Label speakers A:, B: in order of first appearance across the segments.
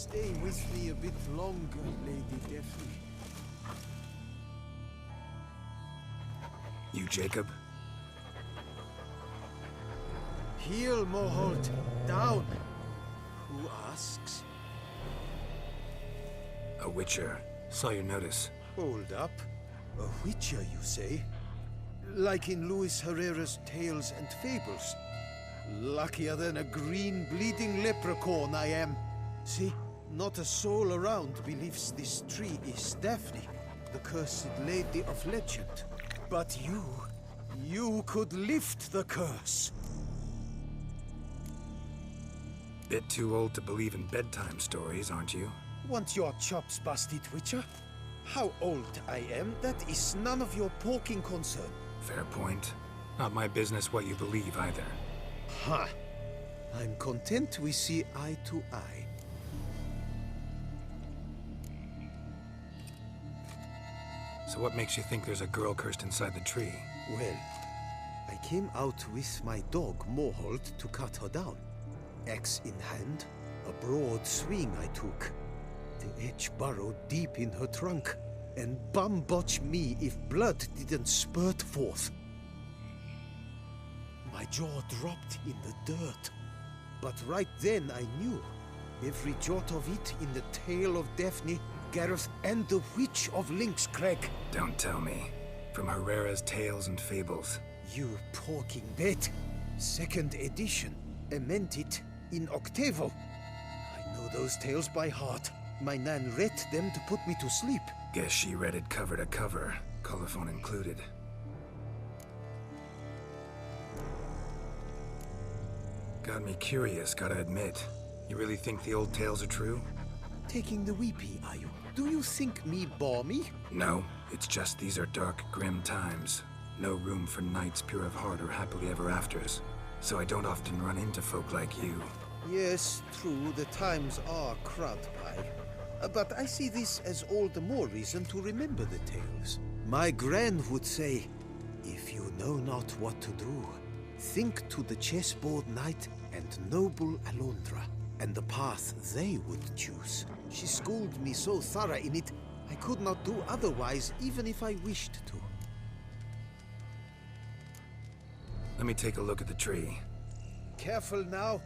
A: Stay with me a bit longer, Lady Daphne.
B: You Jacob?
A: Heel, Moholt. Down. Who asks?
B: A witcher. Saw your notice.
A: Hold up. A witcher, you say? Like in Luis Herrera's Tales and Fables. Luckier than a green bleeding leprechaun I am. See, not a soul around believes this tree is Daphne, the cursed lady of legend. But you could lift the curse.
B: Bit too old to believe in bedtime stories, aren't you?
A: Want your chops busted, Witcher? How old I am, that is none of your poking concern.
B: Fair point. Not my business what you believe either.
A: Ha! I'm content we see eye to eye.
B: So what makes you think there's a girl cursed inside the tree?
A: Well, I came out with my dog, Moholt, to cut her down. Axe in hand, a broad swing I took. The edge burrowed deep in her trunk, and bum-botch me if blood didn't spurt forth. My jaw dropped in the dirt, but right then I knew. Every jot of it in the tale of Daphne, Gareth, and the Witch of Lynxcrag.
B: Don't tell me. From Herrera's Tales and Fables.
A: You porking bet. Second edition. Amended in octavo. I know those tales by heart. My nan read them to put me to sleep.
B: Guess she read it cover to cover, colophon included. Got me curious, gotta admit. You really think the old tales are true?
A: Taking the weepy, are you? Do you think me balmy?
B: No, it's just these are dark, grim times. No room for knights pure of heart or happily ever afters. So I don't often run into folk like you.
A: Yes, true, the times are crud pie. But I see this as all the more reason to remember the tales. My gran would say, if you know not what to do, think to the chessboard knight and noble Alondra, and the path they would choose. She schooled me so thorough in it, I could not do otherwise, even if I wished to.
B: Let me take a look at the tree.
A: Careful now.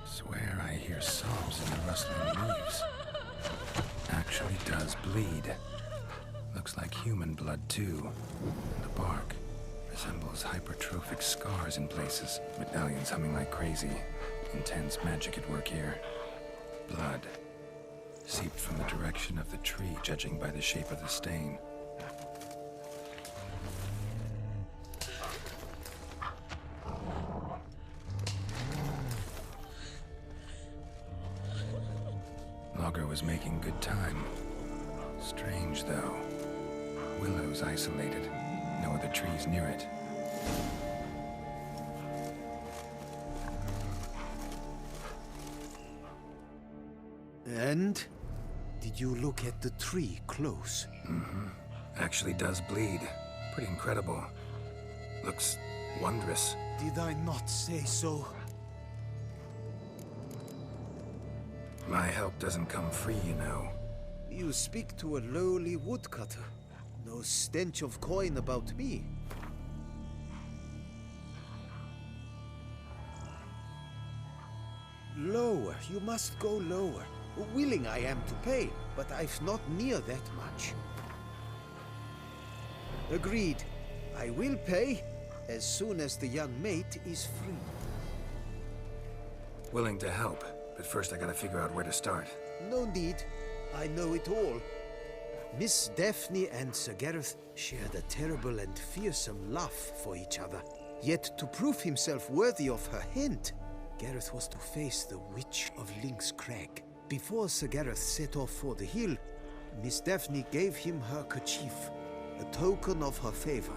B: Swear I hear sobs in the rustling leaves. Actually does bleed. Looks like human blood too. The bark resembles hypertrophic scars in places. Medallions humming like crazy. Intense magic at work here. Blood seeped from the direction of the tree, judging by the shape of the stain. Logger was making good time. Strange, though. Willow's isolated. No other trees near it.
A: And? Did you look at the tree close?
B: Mm-hmm. Actually does bleed. Pretty incredible. Looks wondrous.
A: Did I not say so?
B: My help doesn't come free, you know.
A: You speak to a lowly woodcutter. No stench of coin about me. Lower, you must go lower. Willing I am to pay, but I've not near that much. Agreed. I will pay as soon as the young mate is free.
B: Willing to help, but first I gotta figure out where to start.
A: No need. I know it all. Miss Daphne and Sir Gareth shared a terrible and fearsome love for each other. Yet to prove himself worthy of her hand, Gareth was to face the Witch of Lynxcrag. Before Sir Gareth set off for the hill, Miss Daphne gave him her kerchief, a token of her favor.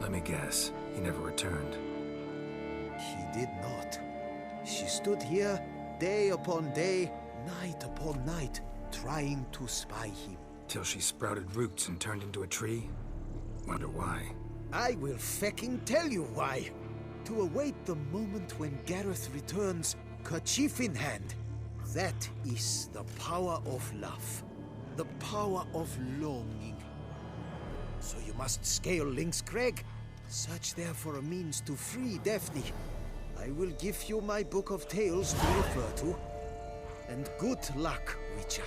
B: Let me guess, he never returned.
A: He did not. She stood here, day upon day, night upon night, trying to spy him.
B: Till she sprouted roots and turned into a tree? Wonder why.
A: I will fecking tell you why. To await the moment when Gareth returns, kerchief in hand. That is the power of love. The power of longing. So you must scale Link's Crag. Search there for a means to free Daphne. I will give you my book of tales to refer to. And good luck, Witcher.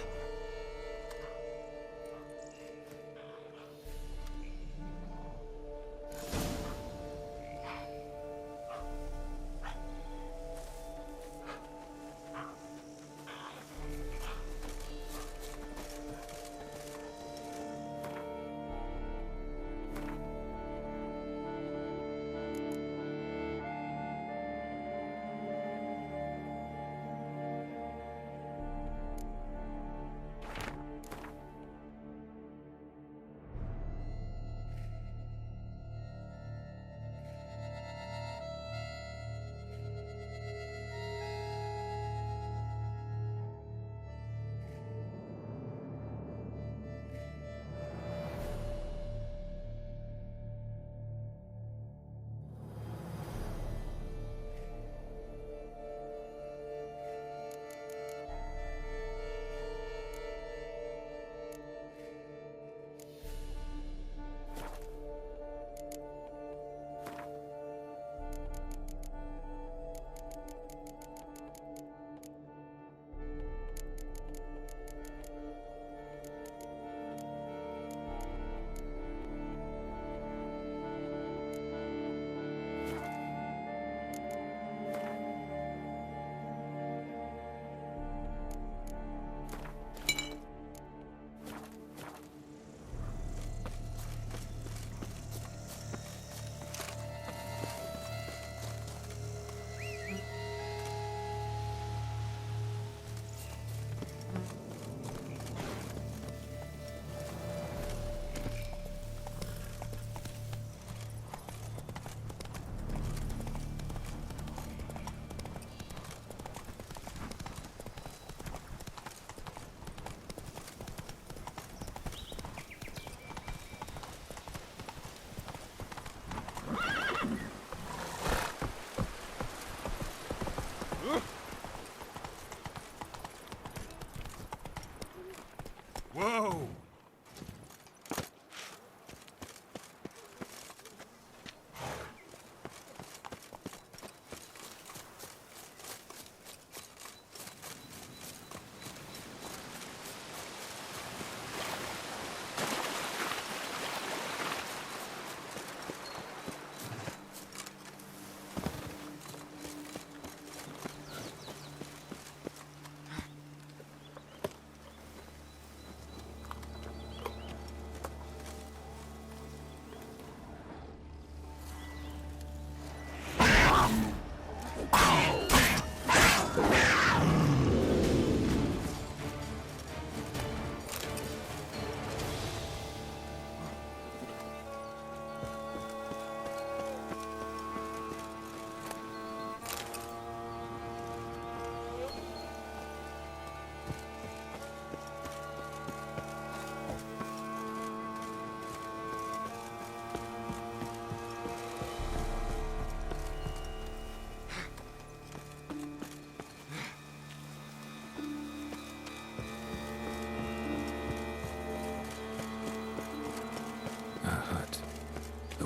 B: Whoa!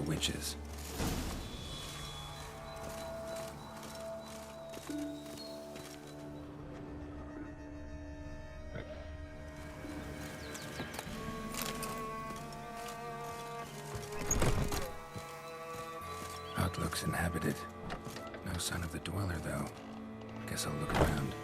B: Witches. Hut looks inhabited. No sign of the dweller, though. Guess I'll look around.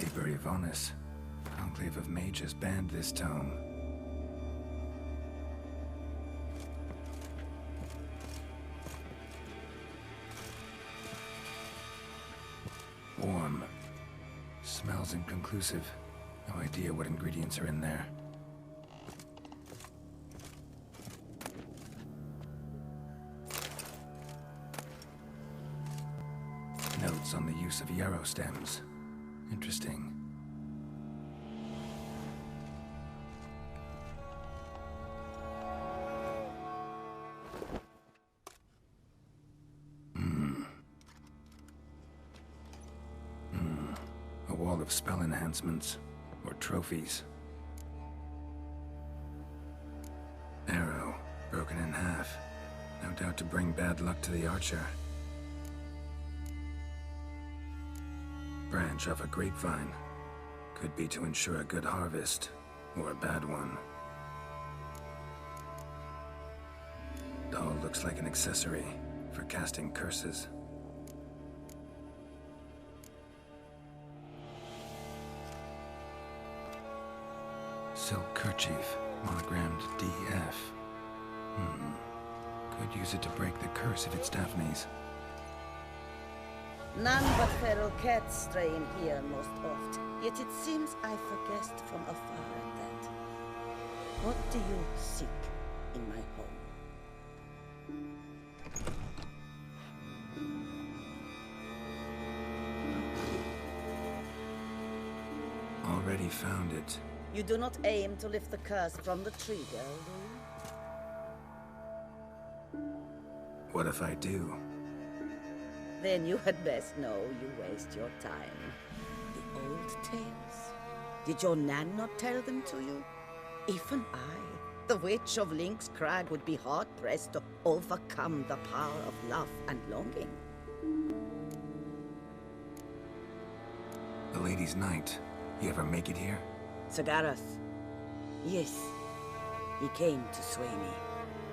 B: Liber Yvonis. Conclave of Mages banned this tome. smells inconclusive. No idea what ingredients are in there. Notes on the use of yarrow stems. Interesting. A wall of spell enhancements, or trophies. Arrow, broken in half. No doubt to bring bad luck to the archer. Branch off a grapevine. Could be to ensure a good harvest, or a bad one. Doll looks like an accessory for casting curses. Silk kerchief, monogrammed DF. Could use it to break the curse if it's Daphne's.
C: None but feral cats stray in here most oft. Yet it seems I've a guest from afar at that. What do you seek in my home?
B: Already found it.
C: You do not aim to lift the curse from the tree, girl, do you?
B: What if I do?
C: Then you had best know you waste your time. The old tales? Did your Nan not tell them to you? Even I, the Witch of Lynx Crag, would be hard-pressed to overcome the power of love and longing.
B: The Lady's Knight. You ever make it here?
C: Sir Gareth. Yes. He came to sway me,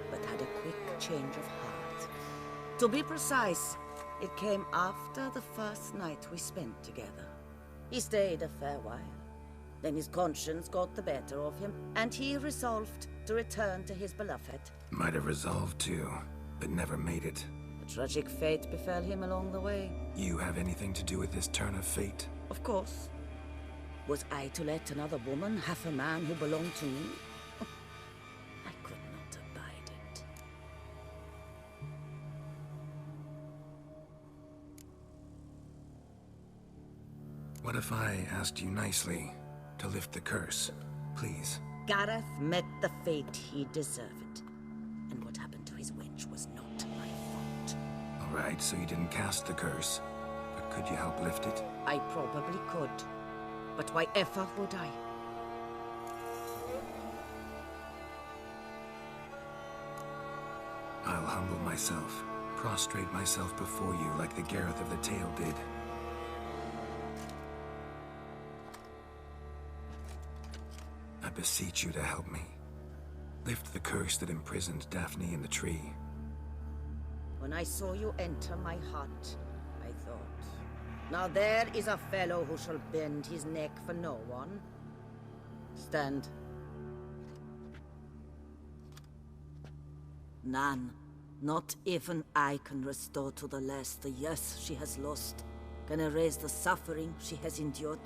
C: but had a quick change of heart. To be precise, it came after the first night we spent together. He stayed a fair while. Then his conscience got the better of him, and he resolved to return to his beloved.
B: Might have resolved to, but never made it.
C: A tragic fate befell him along the way.
B: You have anything to do with this turn of fate?
C: Of course. Was I to let another woman have a man who belonged to me? I could not abide it.
B: What if I asked you nicely to lift the curse, please?
C: Gareth met the fate he deserved. And what happened to his wench was not my fault.
B: All right, so you didn't cast the curse, but could you help lift it?
C: I probably could. But why ever would I?
B: I'll humble myself, prostrate myself before you like the Gareth of the tale did. I beseech you to help me. Lift the curse that imprisoned Daphne in the tree.
C: When I saw you enter my heart, I thought, now there is a fellow who shall bend his neck for no one. Stand. None. Not even I can restore to the lass the years she has lost. Can erase the suffering she has endured.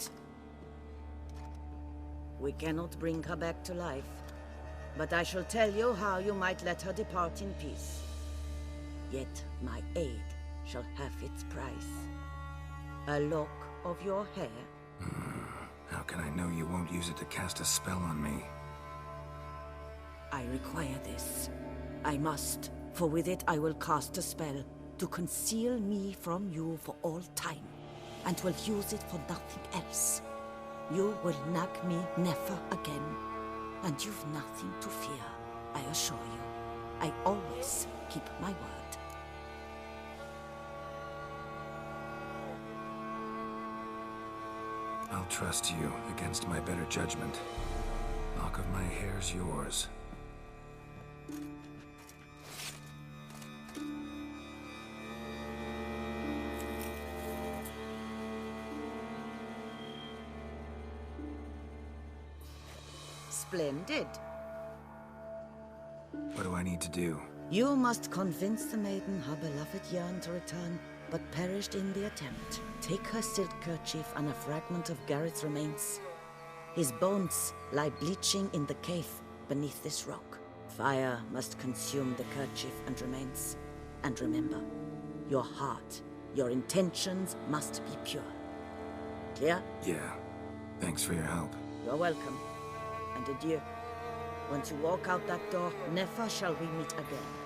C: We cannot bring her back to life. But I shall tell you how you might let her depart in peace. Yet my aid shall have its price. A lock of your hair?
B: How can I know you won't use it to cast a spell on me?
C: I require this. I must, for with it I will cast a spell to conceal me from you for all time, and will use it for nothing else. You will nag me never again, and you've nothing to fear, I assure you. I always keep my word.
B: I'll trust you against my better judgment. Lock of my hair's yours.
C: Splendid.
B: What do I need to do?
C: You must convince the maiden her beloved yearn to return, but perished in the attempt. Take her silk kerchief and a fragment of Gareth's remains. His bones lie bleaching in the cave beneath this rock. Fire must consume the kerchief and remains. And remember, your heart, your intentions must be pure. Clear?
B: Yeah. Thanks for your help.
C: You're welcome. And adieu. Once you walk out that door, never shall we meet again.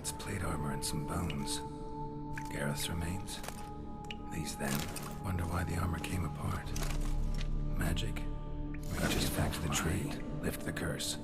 B: Knight's plate armor and some bones. Gareth's remains. These then. Wonder why the armor came apart. Magic. We just back to the tree. Lift the curse.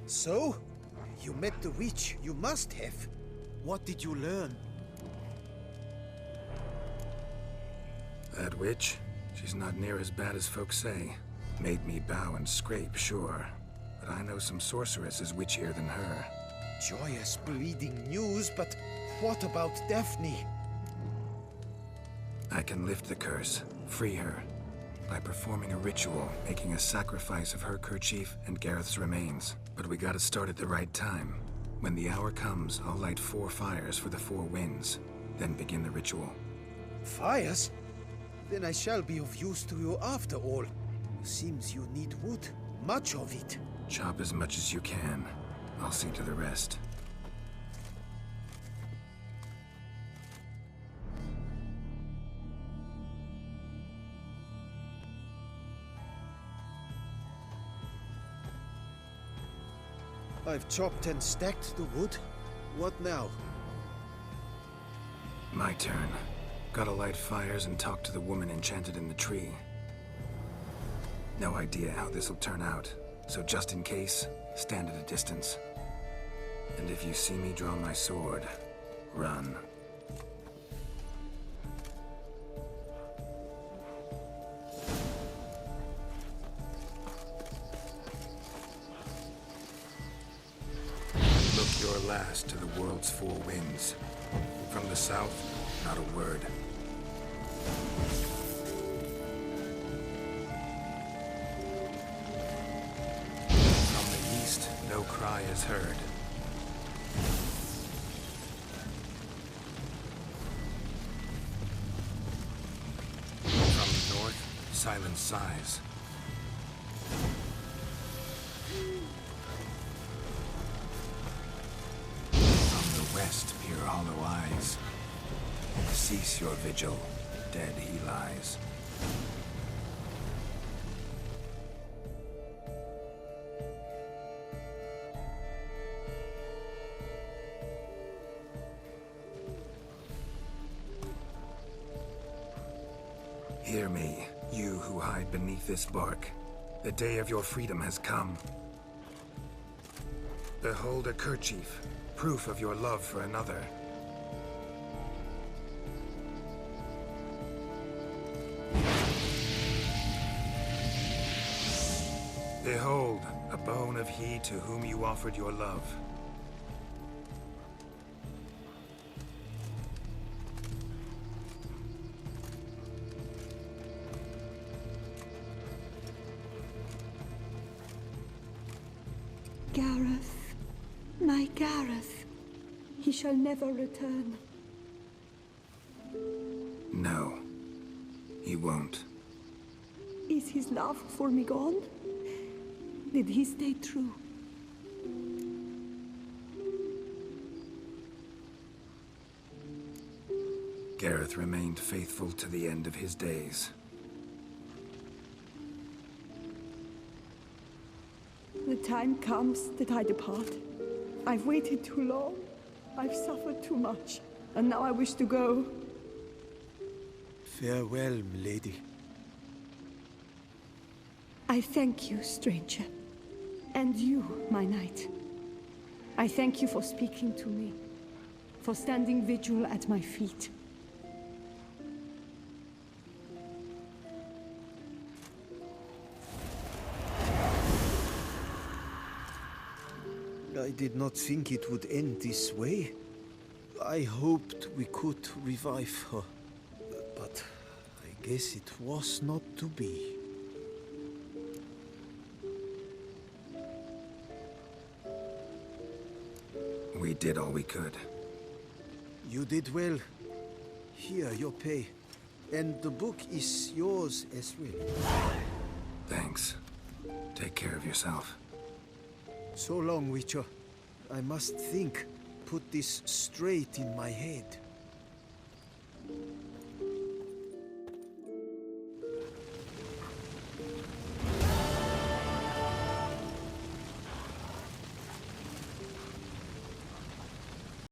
A: So? You met the witch. You must have. What did you learn?
B: That witch? She's not near as bad as folks say. Made me bow and scrape, sure. But I know some sorceresses witchier than her.
A: Joyous bleeding news, but what about Daphne?
B: I can lift the curse, free her, by performing a ritual, making a sacrifice of her kerchief and Gareth's remains. But we gotta start at the right time. When the hour comes, I'll light 4 fires for the 4 winds, then begin the ritual.
A: Fires? Then I shall be of use to you after all. Seems you need wood. Much of it.
B: Chop as much as you can. I'll see to the rest.
A: I've chopped and stacked the wood. What now?
B: My turn. Gotta light fires and talk to the woman enchanted in the tree. No idea how this'll turn out, so just in case, stand at a distance. And if you see me draw my sword, run. Look your last to the world's 4 winds. From the south, not a word. From the east, no cry is heard. From the north, silence sighs. From the west, peer hollow eyes. Cease your vigil, dead he lies. Hear me, you who hide beneath this bark. The day of your freedom has come. Behold a kerchief, proof of your love for another. Behold, a bone of he to whom you offered your love.
D: Gareth, my Gareth, he shall never return.
B: No, he won't.
D: Is his love for me gone? Did he stay true?
B: Gareth remained faithful to the end of his days.
D: The time comes that I depart. I've waited too long. I've suffered too much. And now I wish to go.
A: Farewell, milady.
D: I thank you, stranger. And you, my knight. I thank you for speaking to me. For standing vigil at my feet.
A: I did not think it would end this way. I hoped we could revive her. But I guess it was not to be.
B: We did all we could.
A: You did well. Here, your pay. And the book is yours as well.
B: Thanks. Take care of yourself.
A: So long, Witcher. I must think. Put this straight in my head.